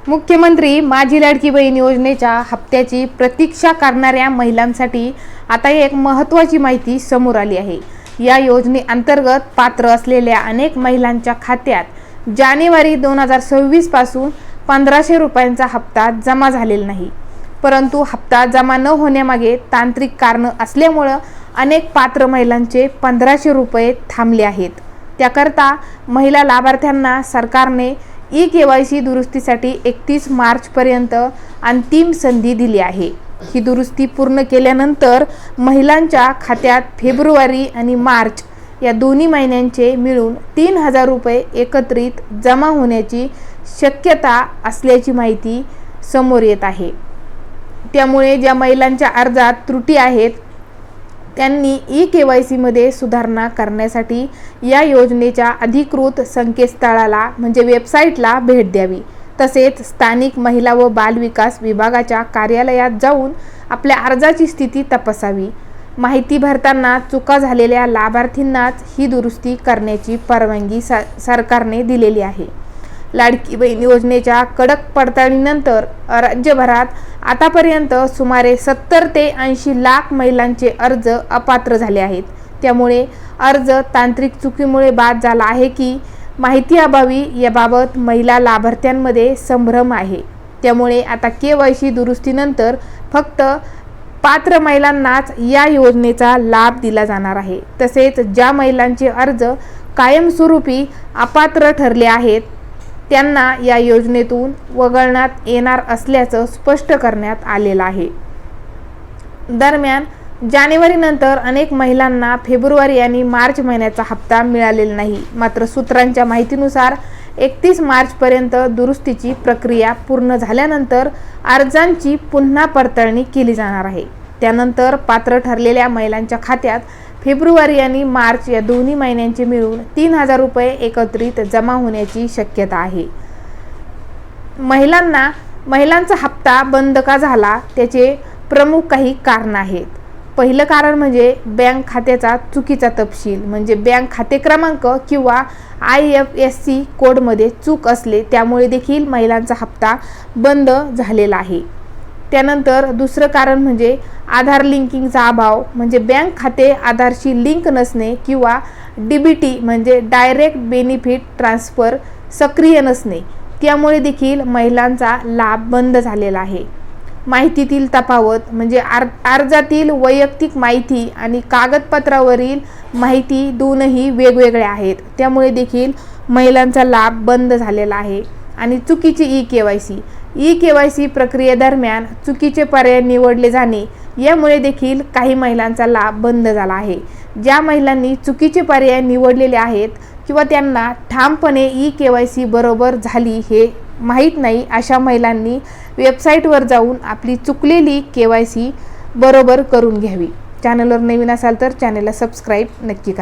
मुख्यमंत्री माझी लाडकी बहीण योजनेच्या हप्त्याची प्रतीक्षा करणाऱ्या महिलांसाठी आता एक महत्त्वाची माहिती समोर आली आहे। या योजनेअंतर्गत पात्र असलेल्या अनेक महिलांच्या खात्यात जानेवारी 2026 पासून 1500 रुपयांचा हप्ता जमा झालेला नाही। परंतु हप्ता जमा न होण्यामागे तांत्रिक कारण असल्यामुळे अनेक पात्र महिलांचे 1500 रुपये थांबले आहेत। त्याकरता महिला लाभार्थ्यांना सरकारने ई-केवायसी दुरुस्तीसाठी 31 मार्च पर्यंत अंतिम संधी दिली आहे। ही दुरुस्ती पूर्ण केल्यानंतर महिलांच्या खात्यात फेब्रुवारी आणि मार्च या दोन्ही महिन्यांचे मिळून 3000 रुपये एकत्रित जमा होण्याची शक्यता असल्याची माहिती समोर येत आहे। त्यामुळे ज्या महिलांच्या अर्जात त्रुटी आहेत त्यांनी ई-केवायसी मध्ये सुधारणा करण्यासाठी या योजनेच्या अधिकृत संकेतस्थळाला म्हणजे वेबसाईटला भेट द्यावी। तसेच स्थानिक महिला व बाल विकास विभागाच्या कार्यालयात जाऊन आपल्या अर्जाची स्थिती तपासावी। माहिती भरताना चुका झालेल्या लाभार्थींनाच ही दुरुस्ती करण्याची परवानगी सरकारने दिलेली आहे। लाडकी बहीण योजनेच्या कडक पडताळणीनंतर राज्यभरात आतापर्यंत सुमारे 70 ते 80 लाख महिलांचे अर्ज अपात्र झाले आहेत। त्यामुळे अर्ज तांत्रिक चुकीमुळे बाद झाला आहे की माहिती अभावी याबाबत महिला लाभार्थ्यांमध्ये संभ्रम आहे। त्यामुळे आता केवायसी दुरुस्तीनंतर फक्त पात्र महिलांनाच या योजनेचा लाभ दिला जाणार आहे। तसेच ज्या महिलांचे अर्ज कायमस्वरूपी अपात्र ठरले आहेत त्यांना या योजनेतून वगळण्यात येणार असल्याचं स्पष्ट करण्यात आलेलं आहे। दरम्यान जानेवारी नंतर अनेक महिलांना फेब्रुवारी आणि मार्च महिन्याचा हप्ता मिळालेला नाही। मात्र सूत्रांच्या माहितीनुसार 31 मार्च पर्यंत दुरुस्तीची प्रक्रिया पूर्ण झाल्यानंतर अर्जांची पुन्हा पडताळणी केली जाणार आहे। त्यानंतर पात्र ठरलेल्या महिलांच्या खात्यात फेब्रुवारी आणि मार्च या दोन्ही महिन्यांचे मिळून 3000 रुपये एकत्रित जमा होण्याची शक्यता आहे। महिलांचा हप्ता बंद का झाला त्याचे प्रमुख काही कारण आहेत। पहिलं कारण म्हणजे बँक खात्याचा चुकीचा तपशील म्हणजे बँक खाते क्रमांक किंवा IFSC कोडमध्ये चूक असले त्यामुळे देखील महिलांचा हप्ता बंद झालेला आहे। त्यानंतर दुसरं कारण म्हणजे आधार लिंकिंगचा अभाव म्हणजे बँक खाते आधारशी लिंक नसणे किंवा DBT म्हणजे डायरेक्ट बेनिफिट ट्रान्सफर सक्रिय नसणे त्यामुळे देखील महिलांचा लाभ बंद झालेला आहे। माहितीतील तफावत म्हणजे अर्जातील वैयक्तिक माहिती आणि कागदपत्रावरील माहिती दोनही वेगवेगळ्या आहेत त्यामुळे देखील महिलांचा लाभ बंद झालेला आहे। आणि चुकीची ई-केवायसी प्रक्रियेदरम्यान चुकीचे पर्याय निवडले जाणे यामुळे देखील काही महिलांचा लाभ बंद झाला आहे। ज्या महिलांनी चुकीचे पर्याय निवडलेले आहेत किंवा त्यांना ठामपणे ई-केवायसी बरोबर झाली हे माहीत नाही अशा महिलांनी वेबसाईटवर जाऊन आपली चुकलेली केवायसी बरोबर करून घ्यावी। चॅनलवर नवीन असाल तर चॅनलला सबस्क्राईब नक्की करा।